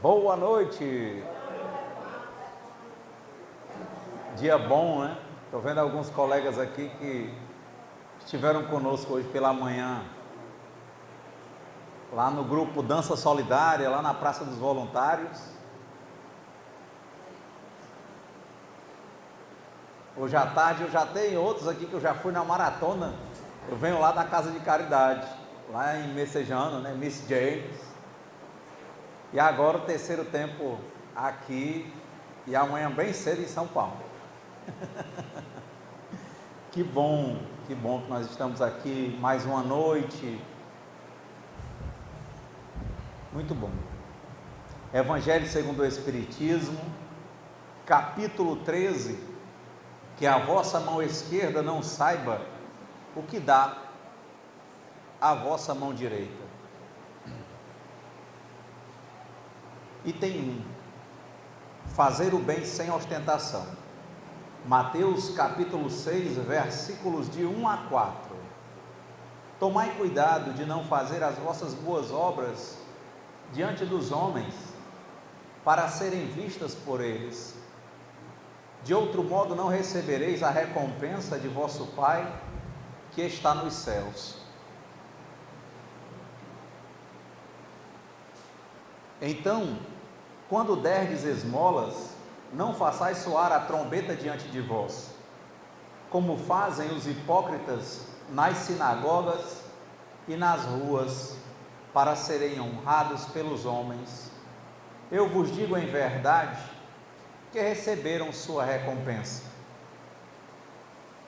Boa noite. Dia bom, né? Estou vendo alguns colegas aqui que estiveram conosco hoje pela manhã, lá no grupo Dança Solidária, lá na Praça dos Voluntários. Hoje à tarde eu já tenho outros aqui que eu já fui na maratona. Eu venho lá da Casa de Caridade, lá em Messejana, né? Miss James. E agora o terceiro tempo aqui e amanhã bem cedo em São Paulo. Que bom que nós estamos aqui mais uma noite. Muito bom. Evangelho segundo o Espiritismo, capítulo 13, que a vossa mão esquerda não saiba o que dá a vossa mão direita. Item 1. Fazer o bem sem ostentação. Mateus capítulo 6, versículos de 1 a 4. Tomai cuidado de não fazer as vossas boas obras diante dos homens, para serem vistas por eles. De outro modo não recebereis a recompensa de vosso Pai que está nos céus. Então, quando derdes esmolas, não façais soar a trombeta diante de vós, como fazem os hipócritas nas sinagogas e nas ruas, para serem honrados pelos homens. Eu vos digo em verdade que receberam sua recompensa.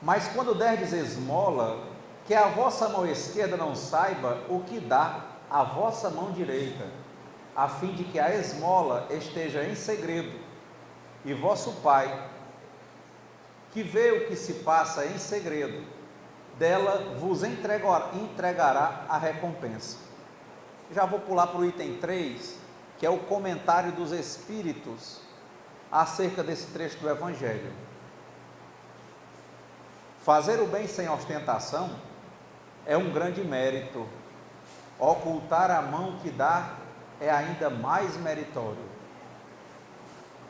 Mas quando derdes esmola, que a vossa mão esquerda não saiba o que dá a vossa mão direita, a fim de que a esmola esteja em segredo, e vosso Pai, que vê o que se passa em segredo, dela vos entregará a recompensa. Já vou pular para o item 3, que é o comentário dos Espíritos acerca desse trecho do Evangelho. Fazer o bem sem ostentação é um grande mérito. Ocultar a mão que dá é ainda mais meritório.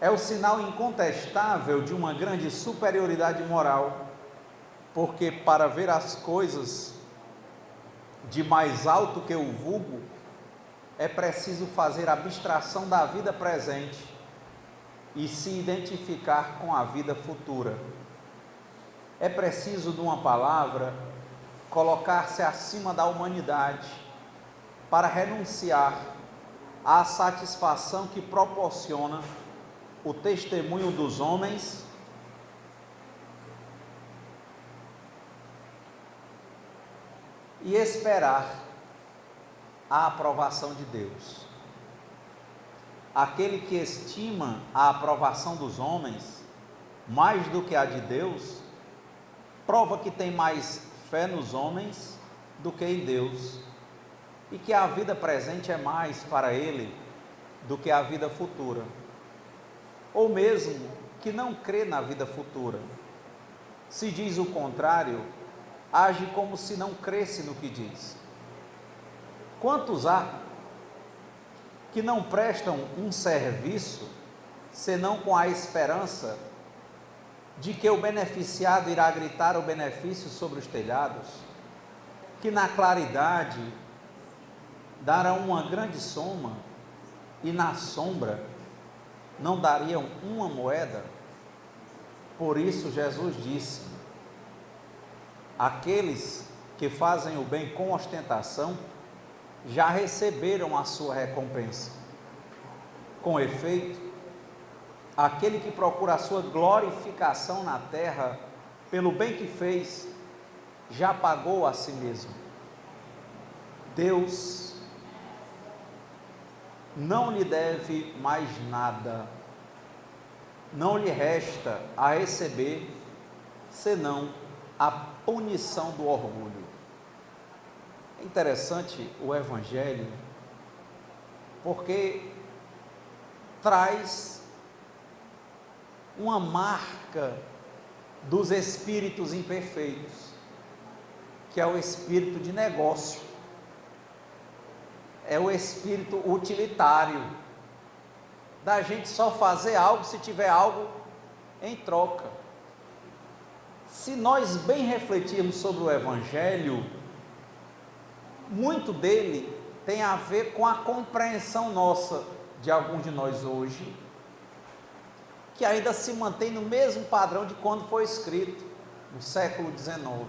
É o sinal incontestável de uma grande superioridade moral, porque para ver as coisas de mais alto que o vulgo, é preciso fazer abstração da vida presente e se identificar com a vida futura. É preciso, numa palavra, colocar-se acima da humanidade para renunciar à satisfação que proporciona o testemunho dos homens e esperar a aprovação de Deus. Aquele que estima a aprovação dos homens mais do que a de Deus, prova que tem mais fé nos homens do que em Deus, e que a vida presente é mais para ele do que a vida futura, ou mesmo que não crê na vida futura. Se diz o contrário, age como se não cresse no que diz. Quantos há que não prestam um serviço senão com a esperança de que o beneficiado irá gritar o benefício sobre os telhados, que na claridade darão uma grande soma e na sombra não dariam uma moeda? Por isso Jesus disse: aqueles que fazem o bem com ostentação já receberam a sua recompensa. Com efeito, aquele que procura a sua glorificação na terra pelo bem que fez, já pagou a si mesmo. Deus não lhe deve mais nada, não lhe resta a receber senão a punição do orgulho. É interessante o Evangelho, porque traz uma marca dos espíritos imperfeitos, que é o espírito de negócio, é o espírito utilitário, da gente só fazer algo se tiver algo em troca. Se nós bem refletirmos sobre o Evangelho, muito dele tem a ver com a compreensão nossa, de alguns de nós hoje, que ainda se mantém no mesmo padrão de quando foi escrito, no século XIX.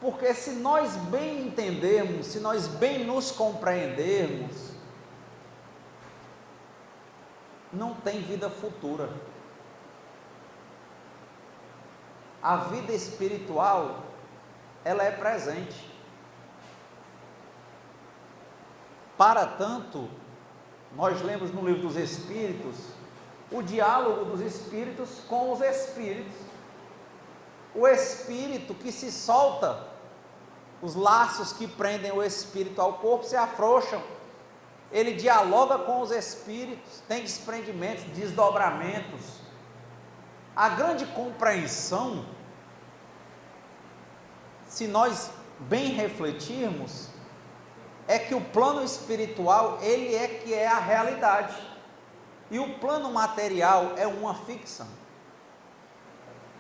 Porque se nós bem entendermos, se nós bem nos compreendermos, não tem vida futura. A vida espiritual, ela é presente. Para tanto, nós lemos no livro dos Espíritos, o diálogo dos Espíritos com os Espíritos. O Espírito que se solta, os laços que prendem o Espírito ao corpo se afrouxam. Ele dialoga com os Espíritos, tem desprendimentos, desdobramentos. A grande compreensão, se nós bem refletirmos, é que o plano espiritual, ele é que é a realidade, e o plano material é uma ficção.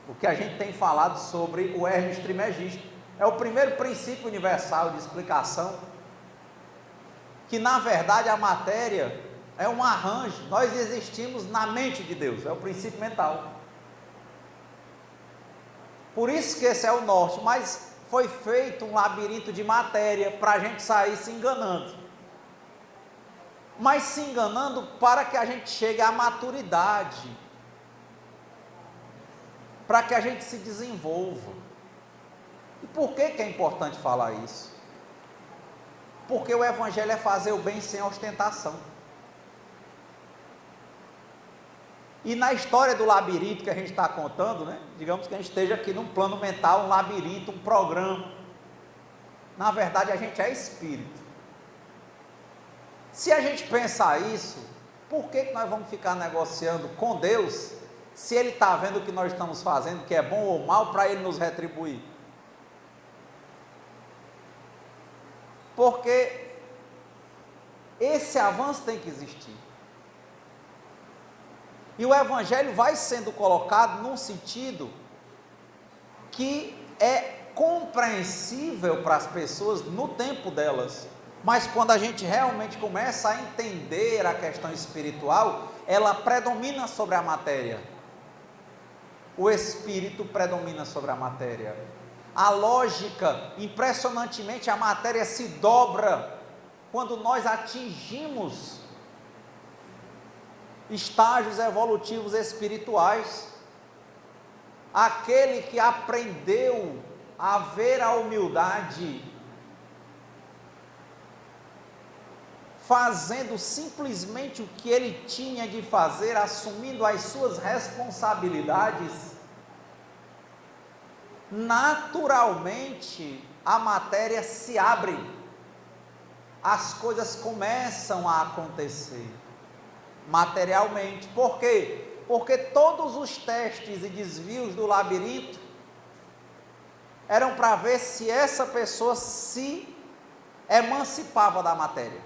O que a gente tem falado sobre o Hermes Trismegisto, é o primeiro princípio universal de explicação, que na verdade a matéria é um arranjo, nós existimos na mente de Deus, é o princípio mental. Por isso que esse é o norte, mas foi feito um labirinto de matéria para a gente sair se enganando. Mas se enganando para que a gente chegue à maturidade, para que a gente se desenvolva. E por que é importante falar isso? Porque o Evangelho é fazer o bem sem ostentação. E na história do labirinto que a gente está contando, né? Digamos que a gente esteja aqui num plano mental, um labirinto, um programa. Na verdade, a gente é espírito. Se a gente pensar isso, por que nós vamos ficar negociando com Deus, se Ele está vendo o que nós estamos fazendo, que é bom ou mal, para Ele nos retribuir? Porque esse avanço tem que existir. E o Evangelho vai sendo colocado num sentido que é compreensível para as pessoas no tempo delas. Mas quando a gente realmente começa a entender a questão espiritual, ela predomina sobre a matéria. O espírito predomina sobre a matéria. A lógica, impressionantemente, a matéria se dobra quando nós atingimos estágios evolutivos espirituais. Aquele que aprendeu a ver a humildade, fazendo simplesmente o que ele tinha de fazer, assumindo as suas responsabilidades, naturalmente a matéria se abre, as coisas começam a acontecer materialmente. Por quê? Porque todos os testes e desvios do labirinto eram para ver se essa pessoa se emancipava da matéria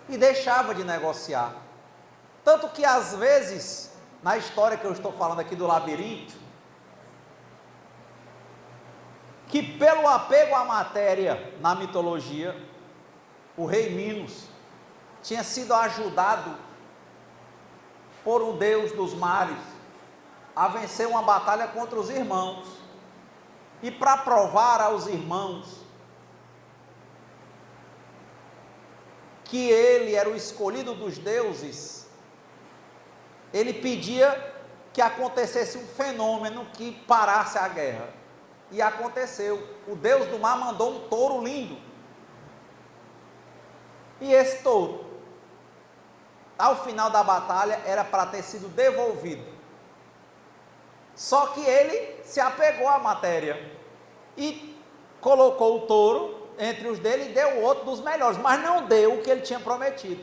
e deixava de negociar. Tanto que às vezes, na história que eu estou falando aqui do labirinto, que pelo apego à matéria na mitologia, o rei Minos tinha sido ajudado por um deus dos mares a vencer uma batalha contra os irmãos, e para provar aos irmãos que ele era o escolhido dos deuses, ele pedia que acontecesse um fenômeno que parasse a guerra, e aconteceu. O deus do mar mandou um touro lindo, e esse touro, ao final da batalha, era para ter sido devolvido, só que ele se apegou à matéria, e colocou o touro entre os dele, e deu outro dos melhores, mas não deu o que ele tinha prometido.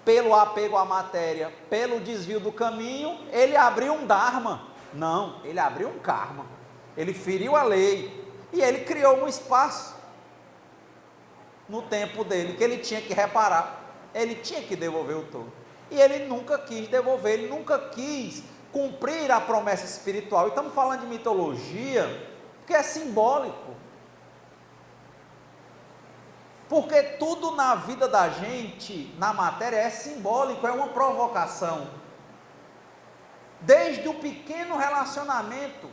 Pelo apego à matéria, pelo desvio do caminho, ele abriu um dharma. Não, ele abriu um karma. Ele feriu a lei, e ele criou um espaço no tempo dele, que ele tinha que reparar, ele tinha que devolver o touro. E ele nunca quis devolver, ele nunca quis cumprir a promessa espiritual. E estamos falando de mitologia, porque é simbólico. Porque tudo na vida da gente, na matéria, é simbólico, é uma provocação. Desde o pequeno relacionamento,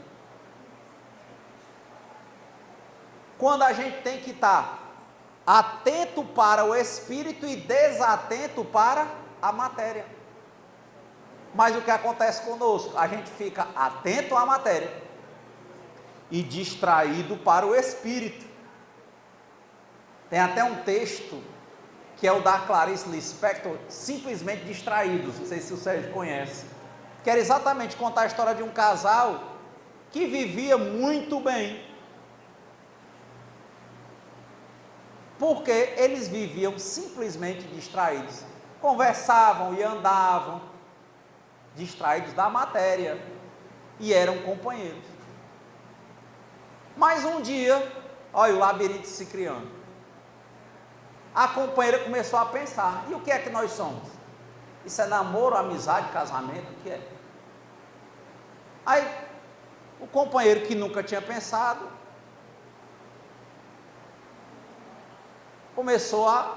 quando a gente tem que estar atento para o espírito e desatento para a matéria. Mas o que acontece conosco? A gente fica atento à matéria e distraído para o espírito. Tem até um texto que é o da Clarice Lispector, Simplesmente Distraídos, não sei se o Sérgio conhece, que era exatamente contar a história de um casal que vivia muito bem, porque eles viviam simplesmente distraídos, conversavam e andavam, distraídos da matéria, e eram companheiros. Mas um dia, olha o labirinto se criando. A companheira começou a pensar, e o que é que nós somos? Isso é namoro, amizade, casamento, o que é? Aí, o companheiro que nunca tinha pensado, começou a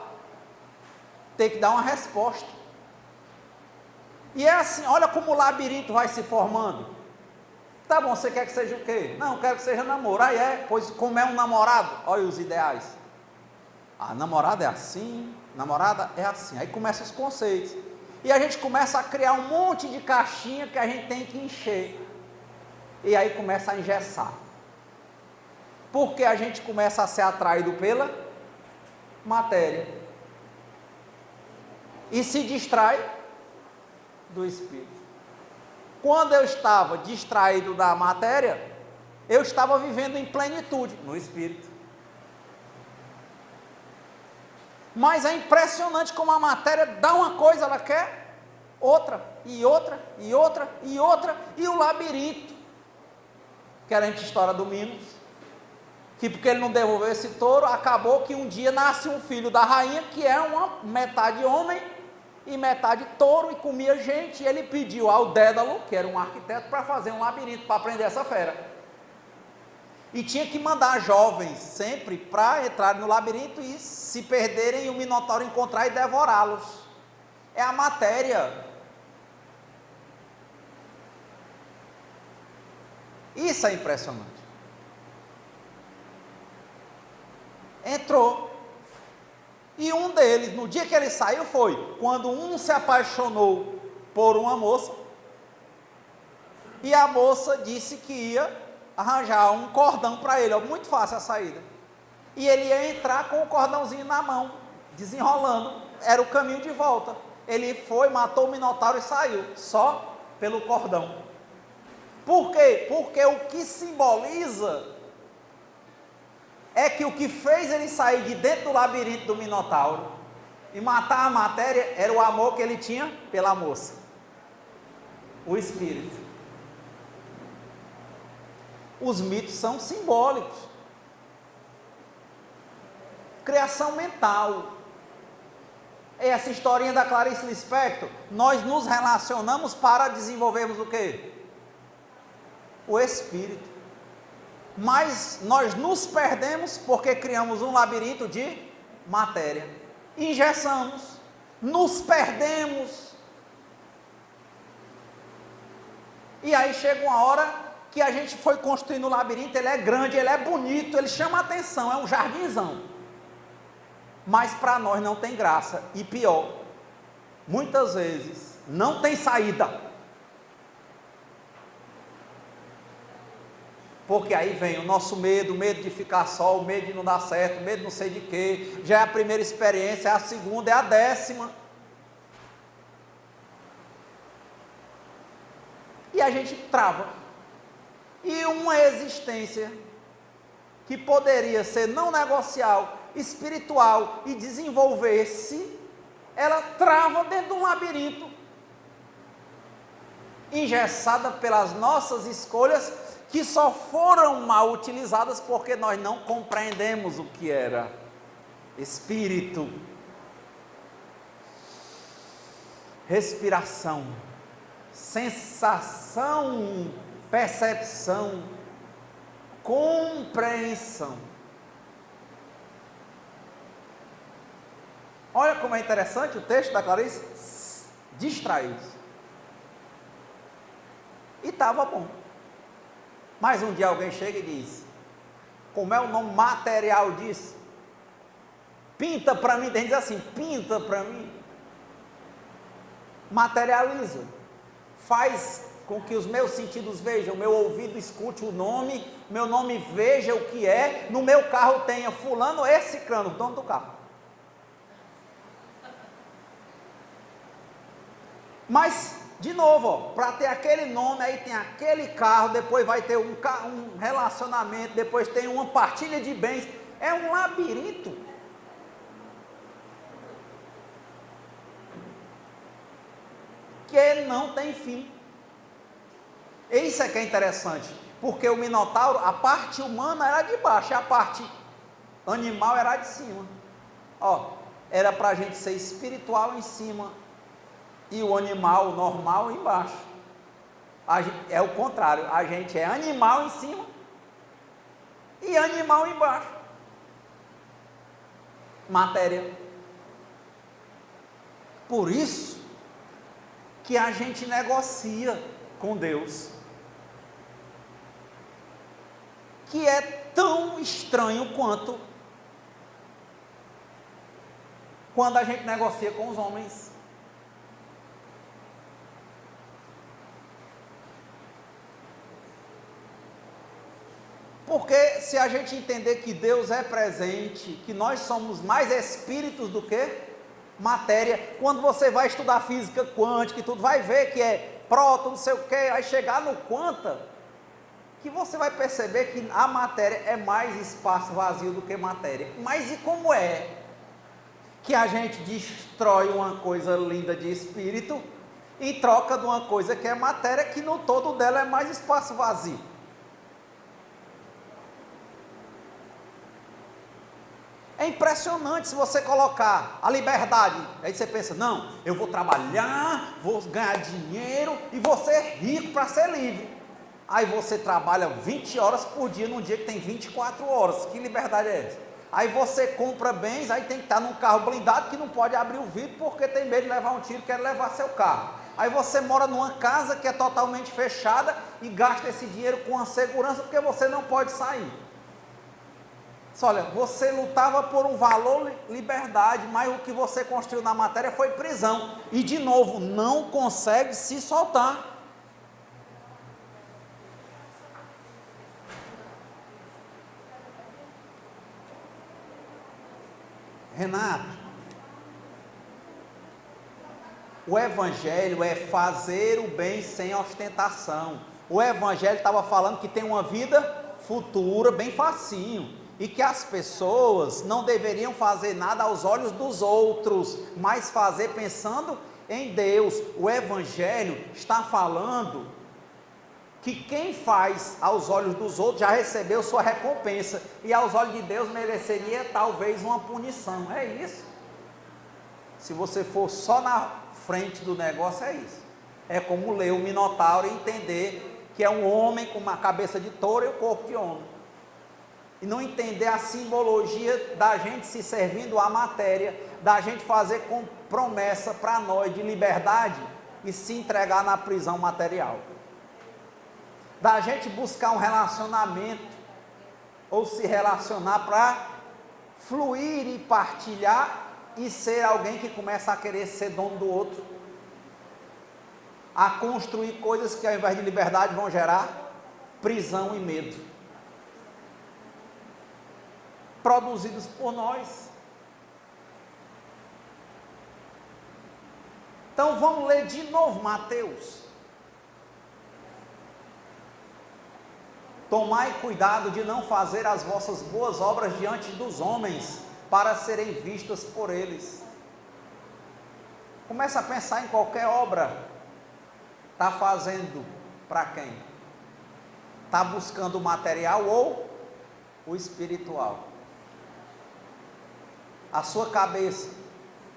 ter que dar uma resposta. E é assim, olha como o labirinto vai se formando. Tá bom, você quer que seja o quê? Não, eu quero que seja namoro. Aí pois como é um namorado, olha os ideais. A namorada é assim, namorada é assim. Aí começam os conceitos. E a gente começa a criar um monte de caixinha que a gente tem que encher. E aí começa a engessar. Porque a gente começa a ser atraído pela matéria. E se distrai do espírito. Quando eu estava distraído da matéria, eu estava vivendo em plenitude no espírito. Mas é impressionante como a matéria dá uma coisa, ela quer outra, e outra, e outra, e outra, e o labirinto, que era a história do Minos, que porque ele não devolveu esse touro, acabou que um dia nasce um filho da rainha, que é uma metade homem, e metade touro, e comia gente, e ele pediu ao Dédalo, que era um arquiteto, para fazer um labirinto, para prender essa fera. E tinha que mandar jovens sempre para entrarem no labirinto e se perderem e o Minotauro encontrar e devorá-los. É a matéria. Isso é impressionante. Entrou. E um deles, no dia que ele saiu, foi quando um se apaixonou por uma moça. E a moça disse que ia arranjar um cordão para ele, muito fácil a saída. E ele ia entrar com o cordãozinho na mão, desenrolando, era o caminho de volta. Ele foi, matou o Minotauro e saiu, só pelo cordão. Por quê? Porque o que simboliza é que o que fez ele sair de dentro do labirinto do Minotauro e matar a matéria era o amor que ele tinha pela moça, o espírito. Os mitos são simbólicos. Criação mental. Essa historinha da Clarice Lispector, nós nos relacionamos para desenvolvermos o quê? O espírito. Mas nós nos perdemos porque criamos um labirinto de matéria. Engessamos, nos perdemos. E aí chega uma hora que a gente foi construindo o labirinto, ele é grande, ele é bonito, ele chama a atenção, é um jardinzão. Mas para nós não tem graça. E pior, muitas vezes não tem saída. Porque aí vem o nosso medo, o medo de ficar só, o medo de não dar certo, o medo de não sei de quê. Já é a primeira experiência, é a segunda, é a 10ª. E a gente trava. E uma existência que poderia ser não negocial, espiritual e desenvolver-se, ela trava dentro de um labirinto, engessada pelas nossas escolhas, que só foram mal utilizadas porque nós não compreendemos o que era. espírito, respiração, sensação, percepção, compreensão. Olha como é interessante o texto da Clarice, distraídos. E estava bom. Mas um dia alguém chega e diz, como é o nome material disso? Pinta para mim, tem que dizer assim, pinta para mim. Materializa. Faz com que os meus sentidos vejam, meu ouvido escute o nome, meu nome veja o que é, no meu carro tenha fulano, esse cano, dono do carro. Mas, de novo, para ter aquele nome, aí tem aquele carro, depois vai ter um relacionamento, depois tem uma partilha de bens, é um labirinto. Que não tem fim. Isso é que é interessante, porque o Minotauro, a parte humana era de baixo, a parte animal era de cima. Ó, era para a gente ser espiritual em cima, e o animal normal embaixo. É o contrário, a gente é animal em cima e animal embaixo. Matéria. Por isso que a gente negocia com Deus, que é tão estranho quanto quando a gente negocia com os homens. Porque se a gente entender que Deus é presente, que nós somos mais espíritos do que matéria, quando você vai estudar física quântica e tudo, vai ver que é próton, não sei o que, aí chegar no quanta, que você vai perceber que a matéria é mais espaço vazio do que matéria. Mas e como é que a gente destrói uma coisa linda de espírito em troca de uma coisa que é matéria, que no todo dela é mais espaço vazio? É impressionante se você colocar a liberdade, aí você pensa, não, eu vou trabalhar, vou ganhar dinheiro e vou ser rico para ser livre. Aí você trabalha 20 horas por dia, num dia que tem 24 horas, que liberdade é essa? Aí você compra bens, aí tem que estar num carro blindado que não pode abrir o vidro porque tem medo de levar um tiro, quer levar seu carro. Aí você mora numa casa que é totalmente fechada e gasta esse dinheiro com a segurança porque você não pode sair. Olha, você lutava por um valor, liberdade, mas o que você construiu na matéria foi prisão. E de novo, não consegue se soltar. Renato, o evangelho é fazer o bem sem ostentação. O evangelho estava falando que tem uma vida futura, bem facinho. E que as pessoas não deveriam fazer nada aos olhos dos outros, mas fazer pensando em Deus. O evangelho está falando que quem faz aos olhos dos outros já recebeu sua recompensa, e aos olhos de Deus mereceria talvez uma punição. É isso. Se você for só na frente do negócio, é isso. É como ler o Minotauro e entender que é um homem com uma cabeça de touro e o corpo de homem. E não entender a simbologia da gente se servindo à matéria, da gente fazer com promessa para nós de liberdade e se entregar na prisão material. Da gente buscar um relacionamento ou se relacionar para fluir e partilhar e ser alguém que começa a querer ser dono do outro, a construir coisas que ao invés de liberdade vão gerar prisão e medo, produzidos por nós. Então vamos ler de novo Mateus. Tomai cuidado de não fazer as vossas boas obras diante dos homens, para serem vistas por eles. Começa a pensar em qualquer obra. Está fazendo para quem? Está buscando o material ou o espiritual? A sua cabeça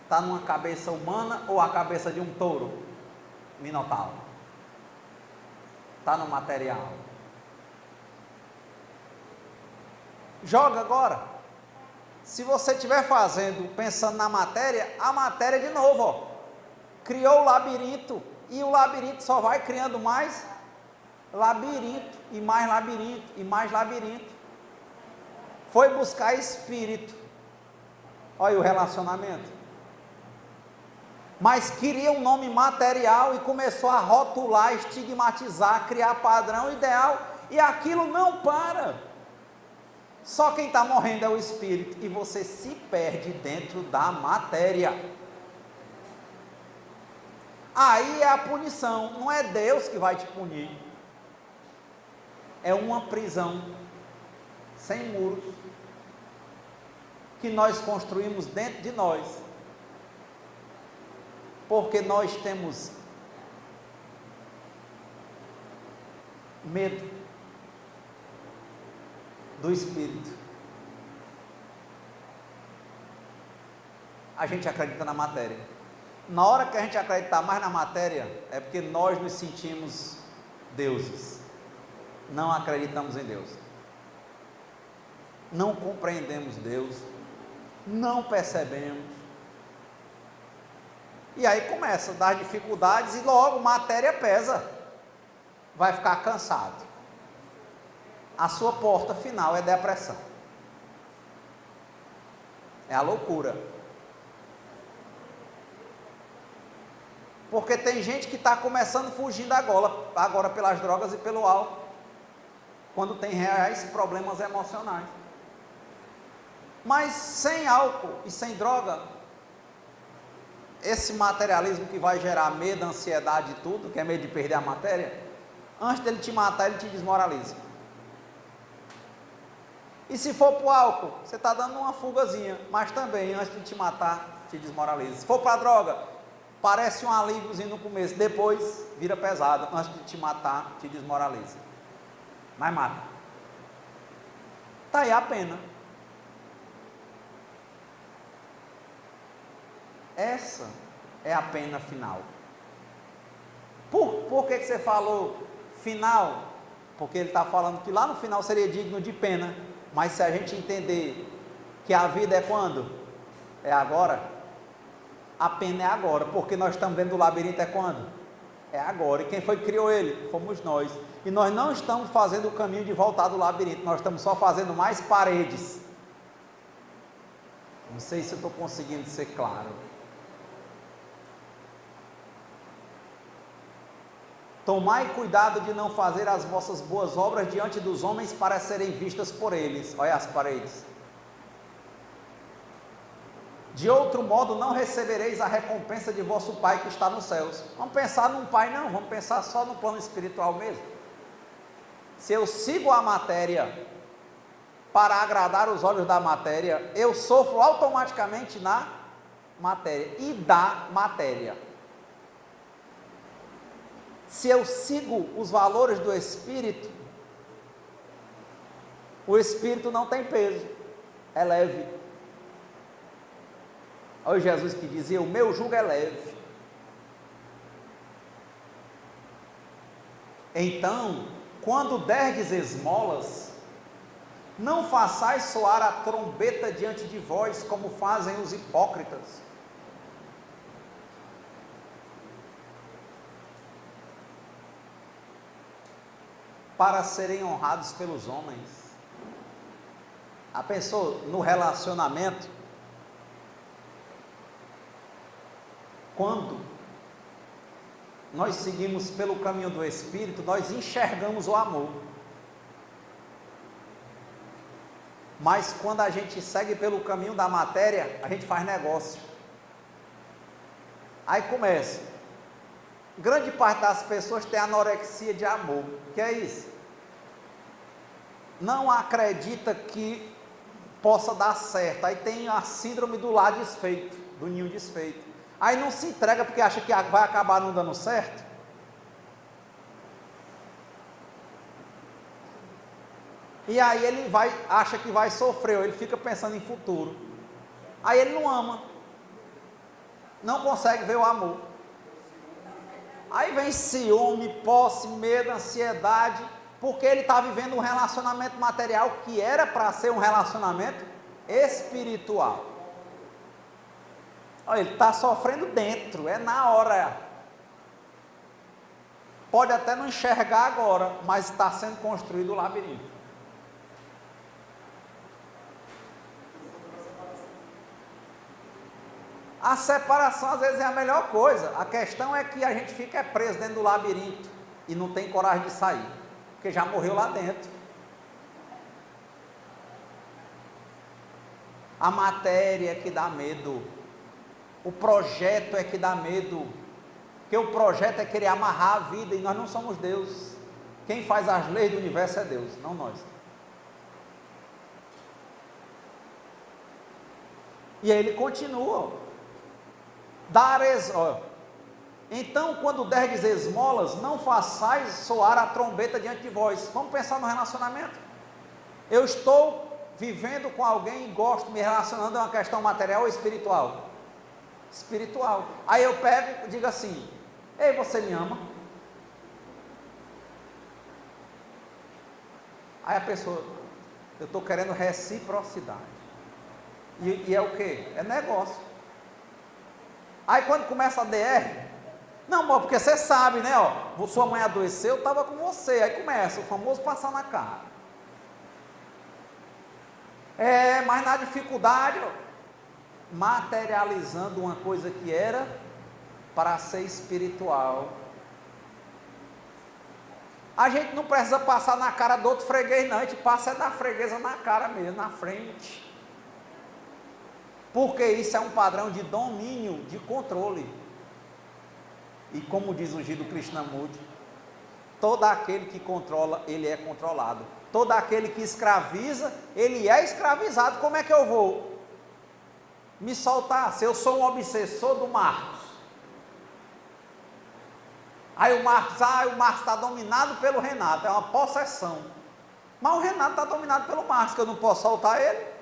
está numa cabeça humana ou a cabeça de um touro? Minotauro. Está no material. Joga agora. Se você estiver fazendo, pensando na matéria, a matéria de novo, ó, criou o labirinto, e o labirinto só vai criando mais labirinto, e mais labirinto, e mais labirinto. Foi buscar espírito. Olha o relacionamento. Mas queria um nome material e começou a rotular, estigmatizar, criar padrão ideal, e aquilo não para. Só quem está morrendo é o espírito, e você se perde dentro da matéria. Aí é a punição, não é Deus que vai te punir, é uma prisão sem muros, que nós construímos dentro de nós, porque nós temos medo do espírito. A gente acredita na matéria. Na hora que a gente acreditar mais na matéria, é porque nós nos sentimos deuses. Não acreditamos em Deus. Não compreendemos Deus. Não percebemos. E aí começa a dar dificuldades e logo matéria pesa. Vai ficar cansado. A sua porta final é depressão. É a loucura. Porque tem gente que está começando fugindo agora pelas drogas e pelo álcool, quando tem reais problemas emocionais. Mas sem álcool e sem droga, esse materialismo que vai gerar medo, ansiedade e tudo, que é medo de perder a matéria, antes dele te matar, ele te desmoraliza. E se for para o álcool, você está dando uma fugazinha, mas também, antes de te matar, te desmoraliza. Se for para a droga, parece um alíviozinho no começo, depois vira pesado, antes de te matar, te desmoraliza. Mas mata. Está aí a pena. Essa é a pena final. Por que você falou final? Porque ele está falando que lá no final seria digno de pena. Mas se a gente entender que a vida é quando? É agora. A pena é agora, porque nós estamos dentro do labirinto é quando? É agora. E quem foi que criou ele? Fomos nós. E nós não estamos fazendo o caminho de voltar do labirinto, nós estamos só fazendo mais paredes. Não sei se eu estou conseguindo ser claro. Tomai cuidado de não fazer as vossas boas obras diante dos homens para serem vistas por eles. Olha as paredes. De outro modo não recebereis a recompensa de vosso Pai que está nos céus. Vamos pensar num Pai não, vamos pensar só no plano espiritual mesmo. Se eu sigo a matéria para agradar os olhos da matéria, eu sofro automaticamente na matéria e da matéria. Se eu sigo os valores do Espírito, o Espírito não tem peso, é leve. Olha Jesus que dizia, o meu jugo é leve. Então, quando derdes esmolas, não façais soar a trombeta diante de vós, como fazem os hipócritas. Para serem honrados pelos homens. A pessoa no relacionamento, quando nós seguimos pelo caminho do Espírito, nós enxergamos o amor. Mas quando a gente segue pelo caminho da matéria, a gente faz negócio. Aí começa. Grande parte das pessoas tem anorexia de amor. O que é isso? Não acredita que possa dar certo. Aí tem a síndrome do lar desfeito, do ninho desfeito. Aí não se entrega porque acha que vai acabar não dando certo. E aí ele acha que vai sofrer, ele fica pensando em futuro. Aí ele não ama, não consegue ver o amor. Aí vem ciúme, posse, medo, ansiedade, porque ele está vivendo um relacionamento material que era para ser um relacionamento espiritual. Olha, ele está sofrendo dentro, é na hora. Pode até não enxergar agora, mas está sendo construído o labirinto. A separação às vezes é a melhor coisa. A questão é que a gente fica preso dentro do labirinto e não tem coragem de sair, porque já morreu lá dentro. A matéria é que dá medo, o projeto é que dá medo, porque o projeto é querer amarrar a vida e nós não somos Deus. Quem faz as leis do universo é Deus, não nós. E aí ele continua. Então, quando derdes esmolas, não façais soar a trombeta diante de vós. Vamos pensar no relacionamento. Eu estou vivendo com alguém e gosto, me relacionando, é uma questão material ou espiritual? Espiritual. Aí eu pego e digo assim: ei, você me ama? Aí a pessoa, eu estou querendo reciprocidade. E é o quê? É negócio. Aí quando começa a DR, não, amor, porque você sabe, né, ó, sua mãe adoeceu, eu estava com você, aí começa o famoso passar na cara. Mas na dificuldade, ó, materializando uma coisa que era para ser espiritual. A gente não precisa passar na cara do outro freguês, não, a gente passa da freguesa na cara mesmo, na frente. Porque isso é um padrão de domínio, de controle. E como diz o Jiddu Krishnamurti, todo aquele que controla, ele é controlado. Todo aquele que escraviza, ele é escravizado. Como é que eu vou me soltar? Se eu sou um obsessor do Marcos. Aí o Marcos está dominado pelo Renato, é uma possessão. Mas o Renato está dominado pelo Marcos, que eu não posso soltar ele.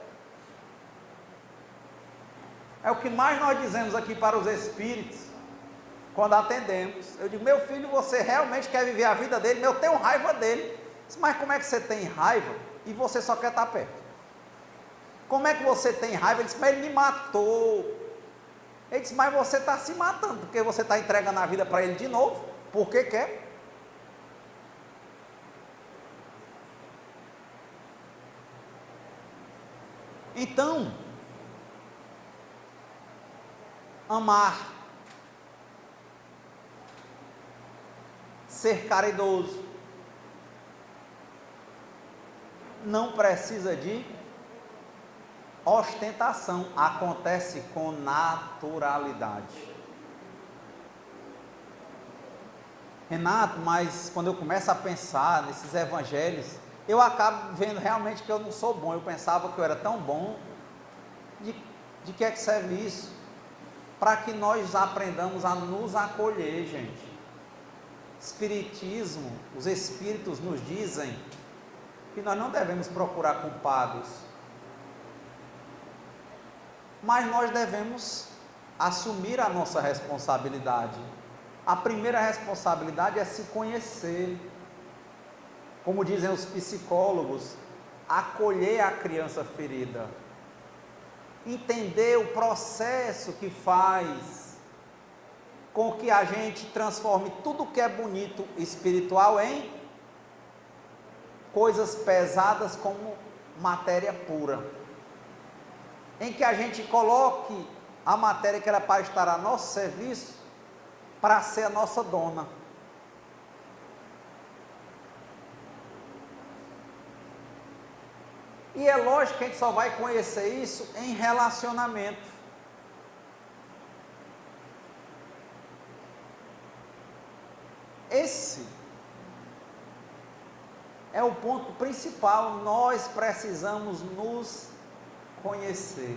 É o que mais nós dizemos aqui para os espíritos, quando atendemos. Eu digo: meu filho, você realmente quer viver a vida dele? Eu tenho raiva dele. Mas como é que você tem raiva e você só quer estar perto? Como é que você tem raiva? Ele disse: mas ele me matou. Ele disse: mas você está se matando, porque você está entregando a vida para ele de novo, porque quer. Então, amar, ser caridoso, não precisa de ostentação, acontece com naturalidade. Renato, mas quando eu começo a pensar nesses evangelhos, eu acabo vendo realmente que eu não sou bom. Eu pensava que eu era tão bom. De que é que serve isso? Para que nós aprendamos a nos acolher, gente. Espiritismo, os espíritos nos dizem que nós não devemos procurar culpados, mas nós devemos assumir a nossa responsabilidade. A primeira responsabilidade é se conhecer. Como dizem os psicólogos, acolher a criança ferida, entender o processo que faz com que a gente transforme tudo que é bonito espiritual em coisas pesadas como matéria pura, em que a gente coloque a matéria que era para estar a nosso serviço, para ser a nossa dona. E é lógico que a gente só vai conhecer isso em relacionamento. Esse é o ponto principal. Nós precisamos nos conhecer,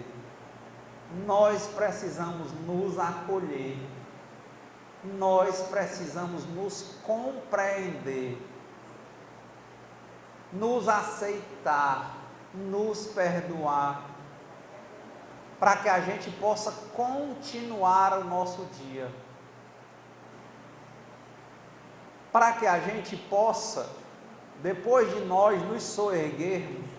nós precisamos nos acolher, nós precisamos nos compreender, nos aceitar, nos perdoar. para que a gente possa continuar o nosso dia, para que a gente possa, depois de nós nos soerguermos,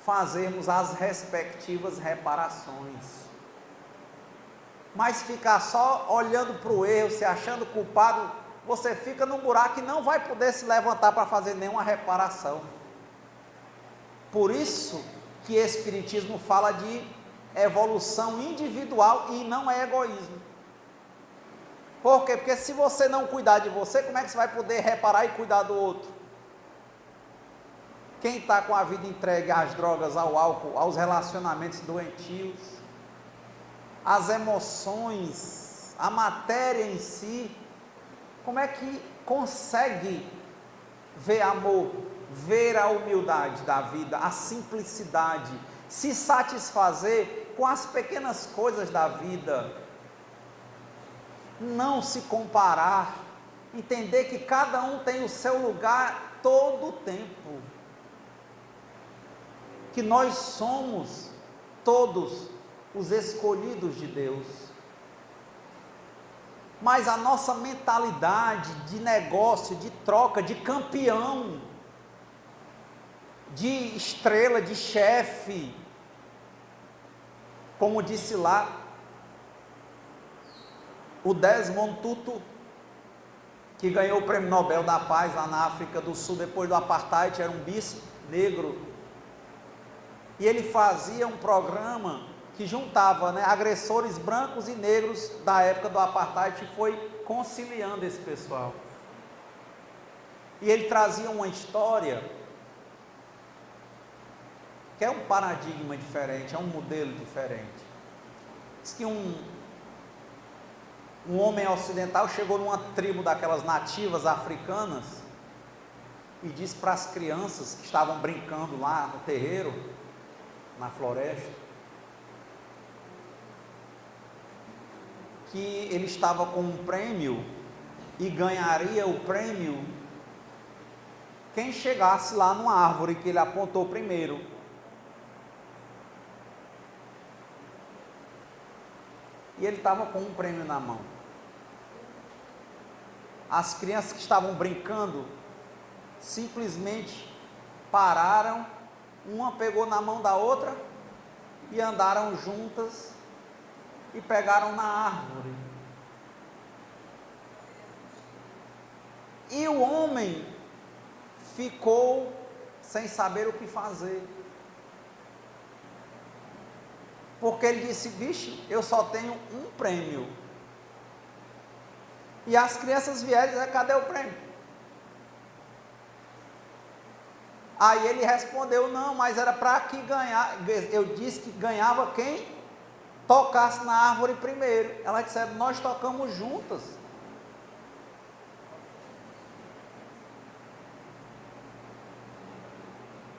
fazermos as respectivas reparações. Mas ficar só olhando para o erro, se achando culpado, você fica num buraco e não vai poder se levantar para fazer nenhuma reparação. Por isso que o Espiritismo fala de evolução individual e não é egoísmo. Por quê? Porque se você não cuidar de você, como é que você vai poder reparar e cuidar do outro? Quem está com a vida entregue às drogas, ao álcool, aos relacionamentos doentios, às emoções, a matéria em si, como é que consegue ver amor, ver a humildade da vida, a simplicidade, se satisfazer com as pequenas coisas da vida, não se comparar, entender que cada um tem o seu lugar todo o tempo, que nós somos todos os escolhidos de Deus, mas a nossa mentalidade de negócio, de troca, de campeão, de estrela, de chefe, como disse lá o Desmond Tutu, que ganhou o Prêmio Nobel da Paz lá na África do Sul, depois do Apartheid, era um bispo negro, e ele fazia um programa que juntava, agressores brancos e negros da época do Apartheid, e foi conciliando esse pessoal. E ele trazia uma história que é um paradigma diferente, é um modelo diferente. Diz que um homem ocidental chegou numa tribo daquelas nativas africanas e disse para as crianças que estavam brincando lá no terreiro, na floresta, que ele estava com um prêmio e ganharia o prêmio quem chegasse lá numa árvore que ele apontou primeiro. E ele estava com um prêmio na mão. As crianças que estavam brincando simplesmente pararam, uma pegou na mão da outra e andaram juntas e pegaram na árvore. E o homem ficou sem saber o que fazer, porque ele disse: vixe, eu só tenho um prêmio. E as crianças vieram e disseram: cadê o prêmio? Aí ele respondeu: não, mas era para que ganhar, eu disse que ganhava quem tocasse na árvore primeiro. Elas disseram: nós tocamos juntas.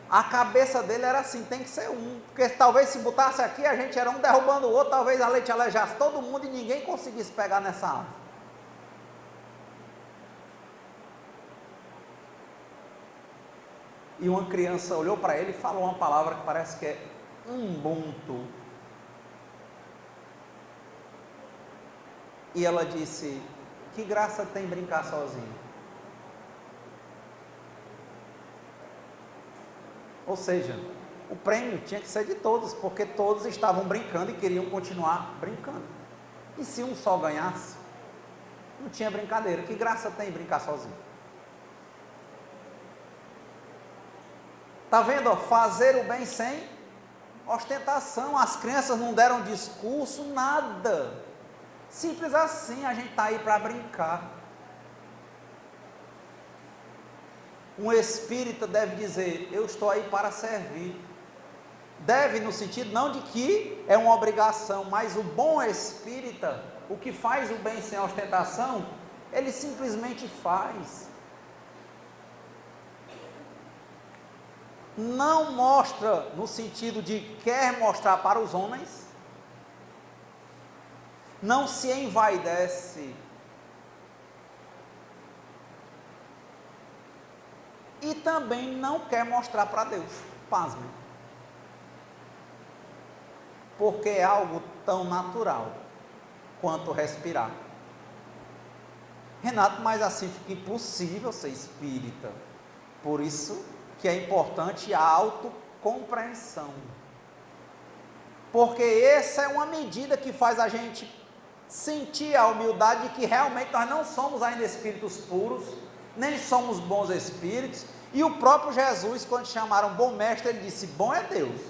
A cabeça dele era assim: tem que ser um, porque talvez se botasse aqui, a gente era um derrubando o outro, talvez a leite alejasse todo mundo e ninguém conseguisse pegar nessa árvore. E uma criança olhou para ele e falou uma palavra que parece que é Ubuntu. E ela disse: que graça tem brincar sozinho? Ou seja, o prêmio tinha que ser de todos, porque todos estavam brincando e queriam continuar brincando. E se um só ganhasse, não tinha brincadeira. Que graça tem brincar sozinho? Está vendo? Fazer o bem sem ostentação. As crianças não deram discurso, nada. Simples assim, a gente está aí para brincar. Um espírita deve dizer: eu estou aí para servir. Deve no sentido não de que é uma obrigação, mas o bom espírita, o que faz o bem sem ostentação, ele simplesmente faz. Não mostra no sentido de quer mostrar para os homens, não se envaidece, e também não quer mostrar para Deus. Pasmem. porque é algo tão natural quanto respirar. Renato, mas assim fica impossível ser espírita. Por isso que é importante a autocompreensão. Porque essa é uma medida que faz a gente sentir a humildade de que realmente nós não somos ainda espíritos puros, nem somos bons espíritos. E o próprio Jesus, quando chamaram bom mestre, ele disse, bom é Deus.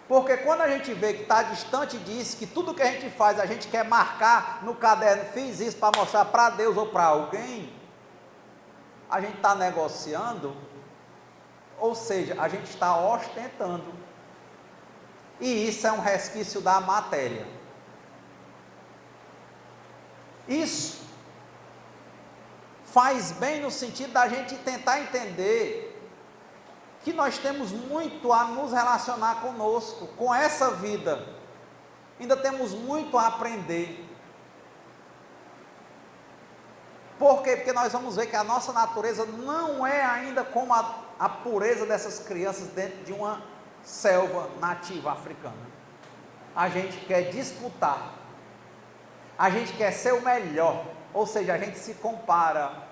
Porque quando a gente vê que está distante disso, que tudo que a gente faz, a gente quer marcar no caderno, fiz isso para mostrar para Deus ou para alguém, a gente está negociando, ou seja, a gente está ostentando. E isso é um resquício da matéria. Isso faz bem no sentido da gente tentar entender que nós temos muito a nos relacionar conosco, com essa vida. Ainda temos muito a aprender. Por quê? Porque nós vamos ver que a nossa natureza não é ainda como a pureza dessas crianças dentro de uma selva nativa africana. A gente quer disputar, a gente quer ser o melhor, ou seja, a gente se compara.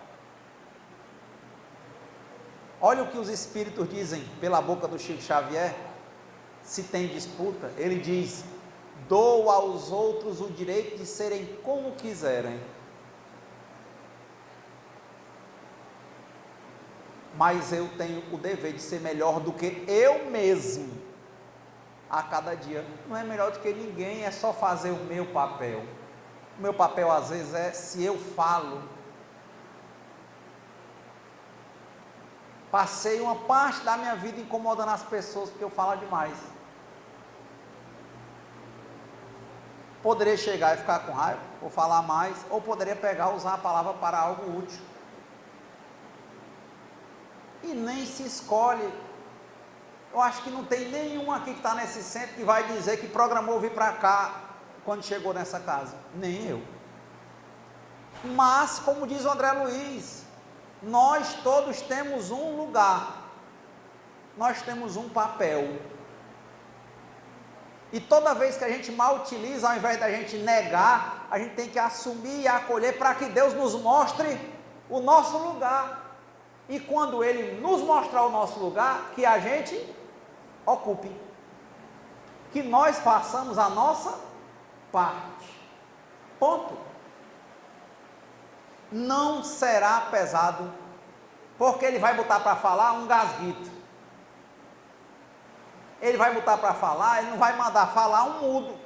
Olha o que os espíritos dizem pela boca do Chico Xavier, se tem disputa, ele diz, dou aos outros o direito de serem como quiserem, mas eu tenho o dever de ser melhor do que eu mesmo, a cada dia. Não é melhor do que ninguém, é só fazer o meu papel. O meu papel às vezes é, se eu falo, passei uma parte da minha vida incomodando as pessoas porque eu falo demais. Poderia chegar e ficar com raiva, ou falar mais, ou poderia pegar e usar a palavra para algo útil. E nem se escolhe. Eu acho que não tem nenhum aqui que está nesse centro que vai dizer que programou vir para cá quando chegou nessa casa. Nem eu. Mas, como diz o André Luiz, nós todos temos um lugar, nós temos um papel, e toda vez que a gente mal utiliza, ao invés da gente negar, a gente tem que assumir e acolher para que Deus nos mostre o nosso lugar, e quando Ele nos mostrar o nosso lugar, que a gente ocupe, que nós façamos a nossa parte, ponto. Não será pesado, porque ele vai botar para falar um gasguito, ele vai botar para falar, ele não vai mandar falar um mudo,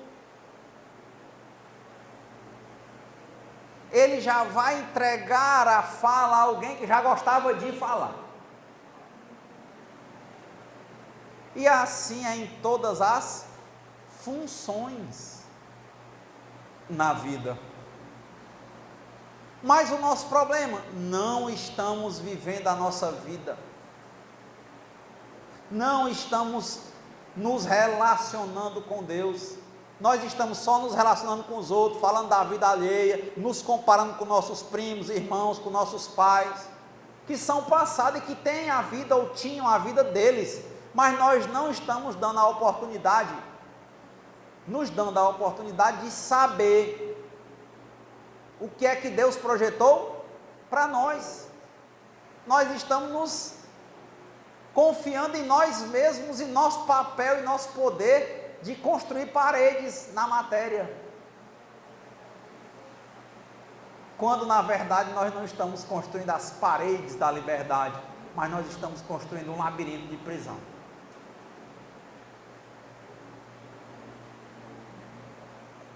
ele já vai entregar a fala a alguém que já gostava de falar, e assim é em todas as funções na vida. Mas o nosso problema, não estamos vivendo a nossa vida, não estamos nos relacionando com Deus, nós estamos só nos relacionando com os outros, falando da vida alheia, nos comparando com nossos primos, irmãos, com nossos pais, que são passados e que têm a vida ou tinham a vida deles, mas nós não estamos dando a oportunidade, nos dando a oportunidade de saber o que é que Deus projetou para nós. Nós estamos nos confiando em nós mesmos, em nosso papel e nosso poder de construir paredes na matéria, quando na verdade nós não estamos construindo as paredes da liberdade, mas nós estamos construindo um labirinto de prisão.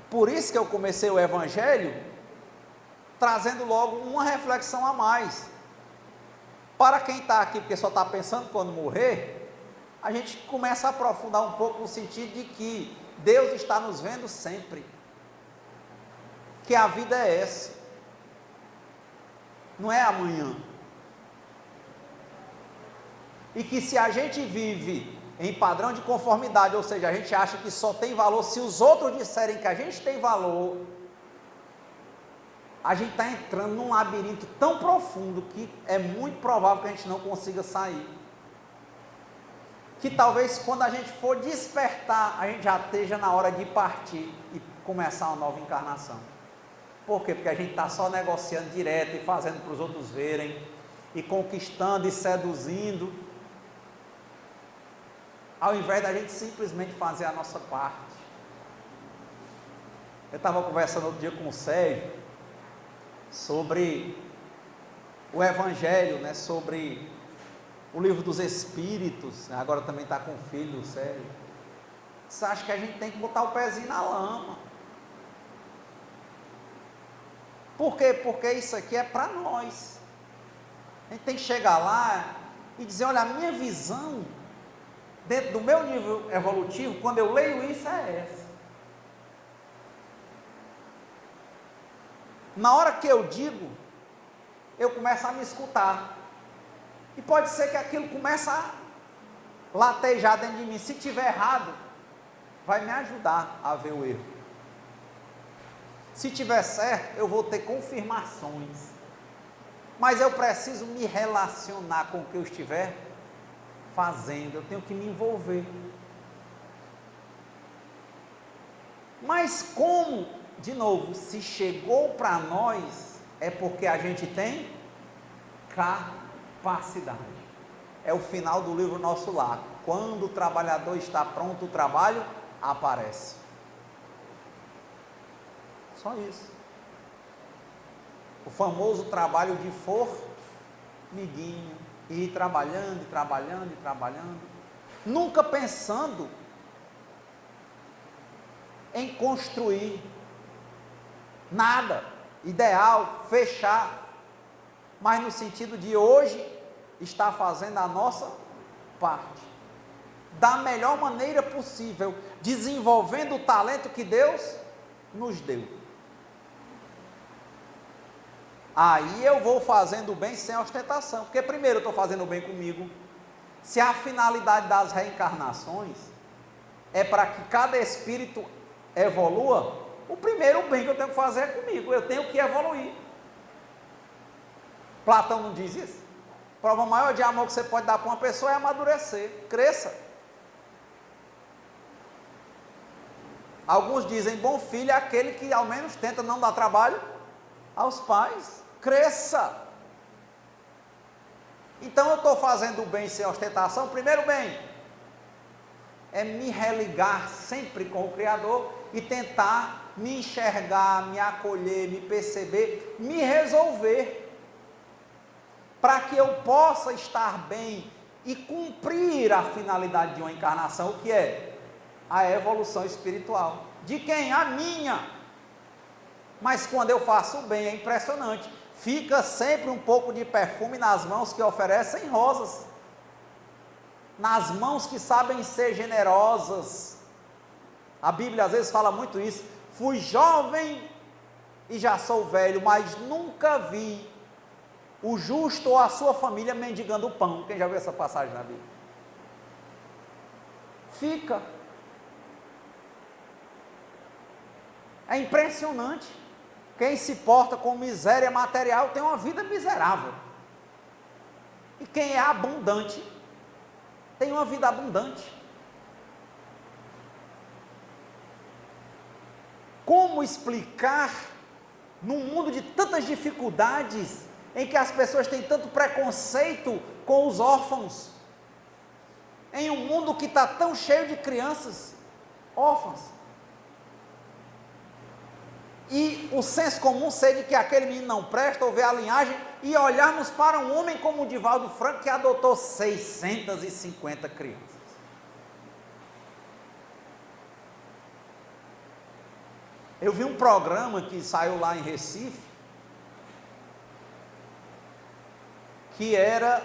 Por isso que eu comecei o Evangelho trazendo logo uma reflexão a mais, para quem está aqui porque só está pensando quando morrer, a gente começa a aprofundar um pouco no sentido de que Deus está nos vendo sempre, que a vida é essa, não é amanhã, e que se a gente vive em padrão de conformidade, ou seja, a gente acha que só tem valor se os outros disserem que a gente tem valor, a gente está entrando num labirinto tão profundo que é muito provável que a gente não consiga sair. que talvez quando a gente for despertar, a gente já esteja na hora de partir e começar uma nova encarnação. Por quê? Porque a gente está só negociando direto e fazendo para os outros verem, e conquistando e seduzindo, ao invés da gente simplesmente fazer a nossa parte. Eu estava conversando outro dia com o Sérgio sobre o Evangelho, né, sobre o livro dos Espíritos, né, agora também está com o filho, o Sérgio. Você acha que a gente tem que botar o pezinho na lama? Por quê? Porque isso aqui é para nós. A gente tem que chegar lá e dizer, olha, a minha visão, dentro do meu nível evolutivo, quando eu leio isso, é essa. Na hora que eu digo, eu começo a me escutar. E pode ser que aquilo comece a latejar dentro de mim. Se tiver errado, vai me ajudar a ver o erro. Se tiver certo, eu vou ter confirmações. Mas eu preciso me relacionar com o que eu estiver fazendo. Eu tenho que me envolver. Mas como, de novo, se chegou para nós, é porque a gente tem capacidade. É o final do livro Nosso Lar. Quando o trabalhador está pronto, o trabalho aparece. Só isso. O famoso trabalho de formiguinha, e ir trabalhando, e trabalhando, e trabalhando, nunca pensando em construir nada, ideal, fechar, mas no sentido de hoje estar fazendo a nossa parte, da melhor maneira possível, desenvolvendo o talento que Deus nos deu. Aí eu vou fazendo o bem sem ostentação, porque primeiro eu estou fazendo o bem comigo. Se a finalidade das reencarnações é para que cada espírito evolua, o primeiro bem que eu tenho que fazer é comigo, eu tenho que evoluir. Platão não diz isso? A prova maior de amor que você pode dar para uma pessoa é amadurecer, cresça. Alguns dizem, bom filho é aquele que ao menos tenta não dar trabalho aos pais. Cresça. Então eu estou fazendo o bem sem ostentação. O primeiro bem é me religar sempre com o Criador e tentar me enxergar, me acolher, me perceber, me resolver, para que eu possa estar bem e cumprir a finalidade de uma encarnação, o que é? A evolução espiritual. De quem? A minha. Mas quando eu faço o bem, é impressionante, fica sempre um pouco de perfume nas mãos que oferecem rosas, nas mãos que sabem ser generosas. A Bíblia às vezes fala muito isso, fui jovem e já sou velho, mas nunca vi o justo ou a sua família mendigando o pão. Quem já viu essa passagem na Bíblia? Fica. É impressionante. Quem se porta com miséria material tem uma vida miserável. E quem é abundante tem uma vida abundante. Como explicar, num mundo de tantas dificuldades, em que as pessoas têm tanto preconceito com os órfãos, em um mundo que está tão cheio de crianças órfãs, e o senso comum ser de que aquele menino não presta, ou ver a linhagem, e olharmos para um homem como o Divaldo Franco, que adotou 650 crianças. Eu vi um programa que saiu lá em Recife, que era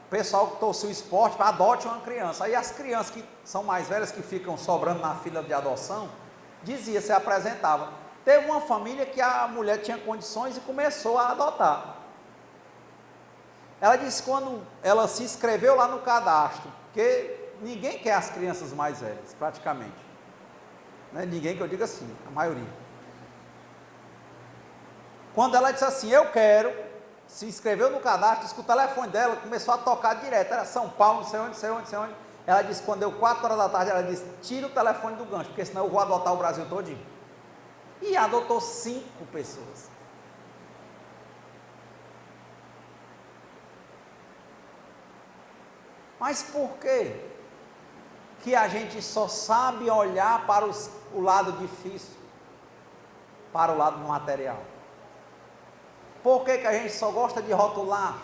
pessoal que torcia o esporte, adote uma criança. Aí as crianças que são mais velhas, que ficam sobrando na fila de adoção, dizia, se apresentava. Teve uma família que a mulher tinha condições e começou a adotar. Ela disse que quando ela se inscreveu lá no cadastro, porque ninguém quer as crianças mais velhas, praticamente. Não é ninguém que eu diga assim, a maioria. Quando ela disse assim, eu quero, se inscreveu no cadastro, disse que o telefone dela começou a tocar direto, era São Paulo, não sei onde, não sei onde, não sei onde. Ela disse, quando deu 4 horas da tarde, ela disse, tira o telefone do gancho, porque senão eu vou adotar o Brasil todinho. E adotou 5 pessoas. Mas por quê que a gente só sabe olhar para o lado difícil, para o lado material? Por que a gente só gosta de rotular?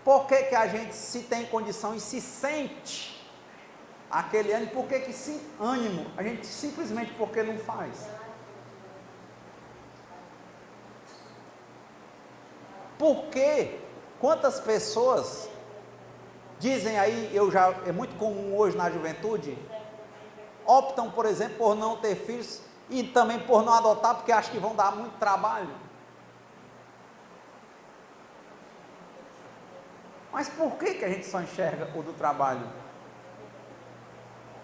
Por que a gente, se tem condição e se sente aquele ânimo, por que se ânimo? A gente simplesmente porque não faz. Por quê? Quantas pessoas dizem aí, é muito comum hoje na juventude, optam, por exemplo, por não ter filhos e também por não adotar, porque acham que vão dar muito trabalho. Mas por que a gente só enxerga o do trabalho?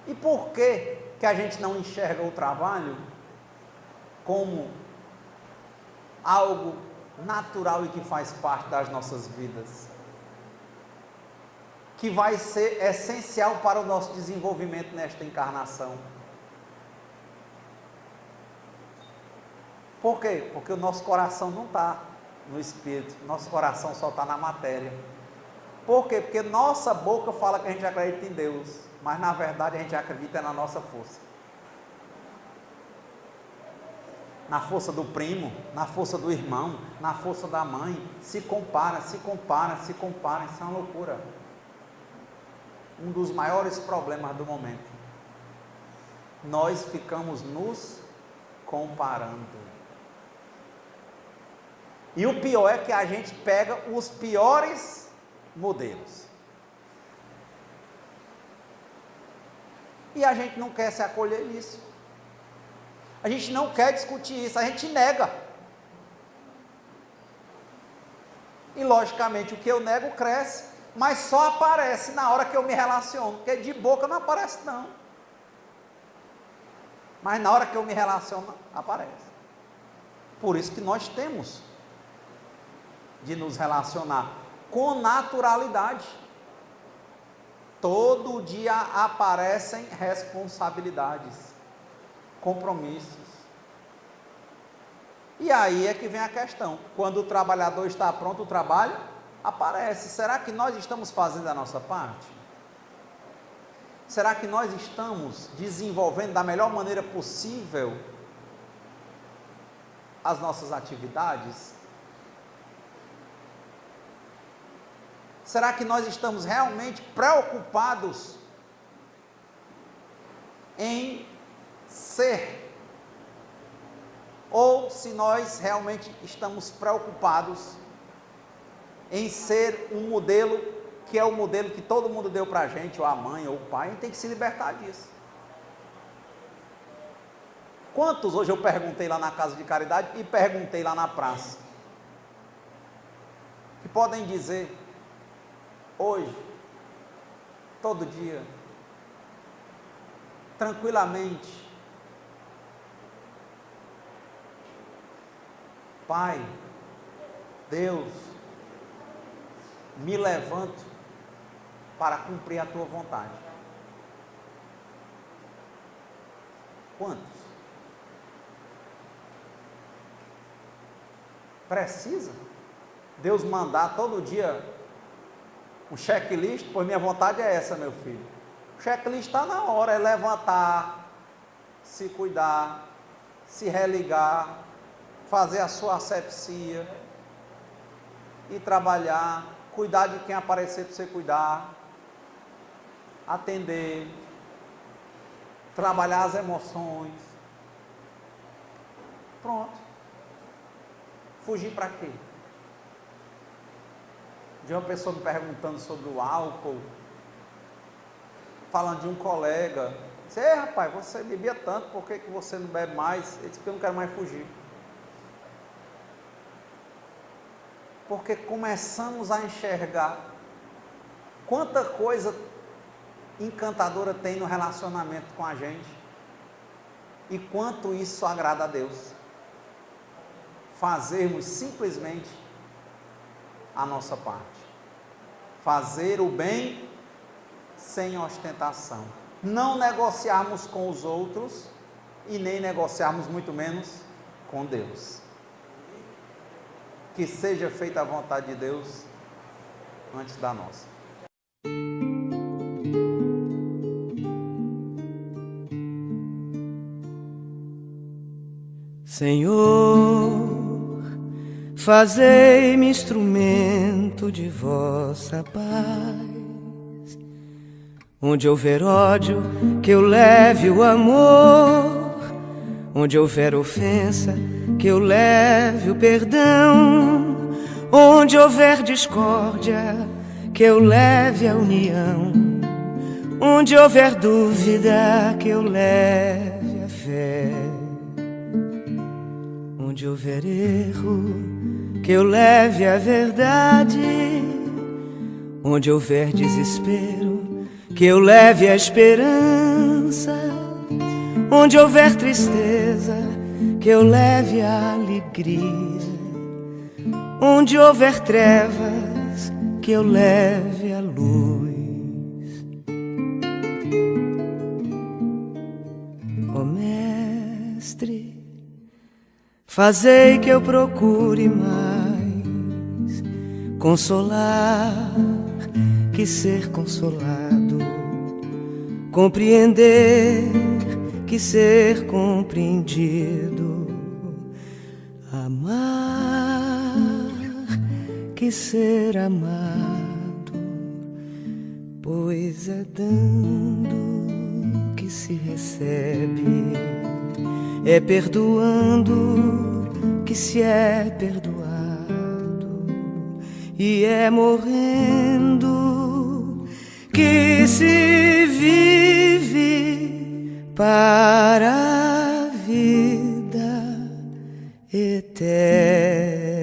E por que a gente não enxerga o trabalho como algo natural e que faz parte das nossas vidas? Que vai ser essencial para o nosso desenvolvimento nesta encarnação. Por quê? Porque o nosso coração não está no espírito, nosso coração só está na matéria. Por quê? Porque nossa boca fala que a gente acredita em Deus, mas na verdade a gente acredita na nossa força. Na força do primo, na força do irmão, na força da mãe. Se compara, isso é uma loucura. Um dos maiores problemas do momento. Nós ficamos nos comparando. E o pior é que a gente pega os piores modelos. E a gente não quer se acolher nisso. A gente não quer discutir isso, a gente nega. E logicamente o que eu nego cresce, mas só aparece na hora que eu me relaciono, porque de boca não aparece não. Mas na hora que eu me relaciono, aparece. Por isso que nós temos de nos relacionar com naturalidade. Todo dia aparecem responsabilidades, compromissos. E aí é que vem a questão, quando o trabalhador está pronto, o trabalho aparece. Será que nós estamos fazendo a nossa parte? Será que nós estamos desenvolvendo da melhor maneira possível as nossas atividades? Será que nós estamos realmente preocupados em ser? Ou se nós realmente estamos preocupados em ser um modelo, que é o modelo que todo mundo deu para a gente, ou a mãe, ou o pai, a gente tem que se libertar disso. Quantos, hoje eu perguntei lá na casa de caridade e perguntei lá na praça, que podem dizer, hoje, todo dia, tranquilamente, Pai, Deus, me levanto para cumprir a tua vontade. Quantos? Precisa Deus mandar todo dia um checklist? Pois minha vontade é essa, meu filho. O checklist está na hora, é levantar, se cuidar, se religar, fazer a sua asepsia, e trabalhar, cuidar de quem aparecer para você cuidar, atender, trabalhar as emoções. Pronto. Fugir para quê? De uma pessoa me perguntando sobre o álcool, falando de um colega, disse, rapaz, você bebia tanto, por que você não bebe mais? Ele disse que eu não quero mais fugir. Porque começamos a enxergar quanta coisa encantadora tem no relacionamento com a gente e quanto isso agrada a Deus. Fazermos simplesmente a nossa parte, fazer o bem sem ostentação. Não negociarmos com os outros e nem negociarmos muito menos com Deus. Que seja feita a vontade de Deus antes da nossa. Senhor, fazei-me instrumento de vossa paz. Onde houver ódio, que eu leve o amor. Onde houver ofensa, que eu leve o perdão. Onde houver discórdia, que eu leve a união. Onde houver dúvida, que eu leve a fé. Onde houver erro, que eu leve a verdade. Onde houver desespero, que eu leve a esperança. Onde houver tristeza, que eu leve a alegria. Onde houver trevas, que eu leve a luz. Ó Mestre, fazei que eu procure mais consolar que ser consolado, compreender que ser compreendido, amar que ser amado, pois é dando que se recebe, é perdoando que se é perdoado, e é morrendo que se vive para a vida eterna.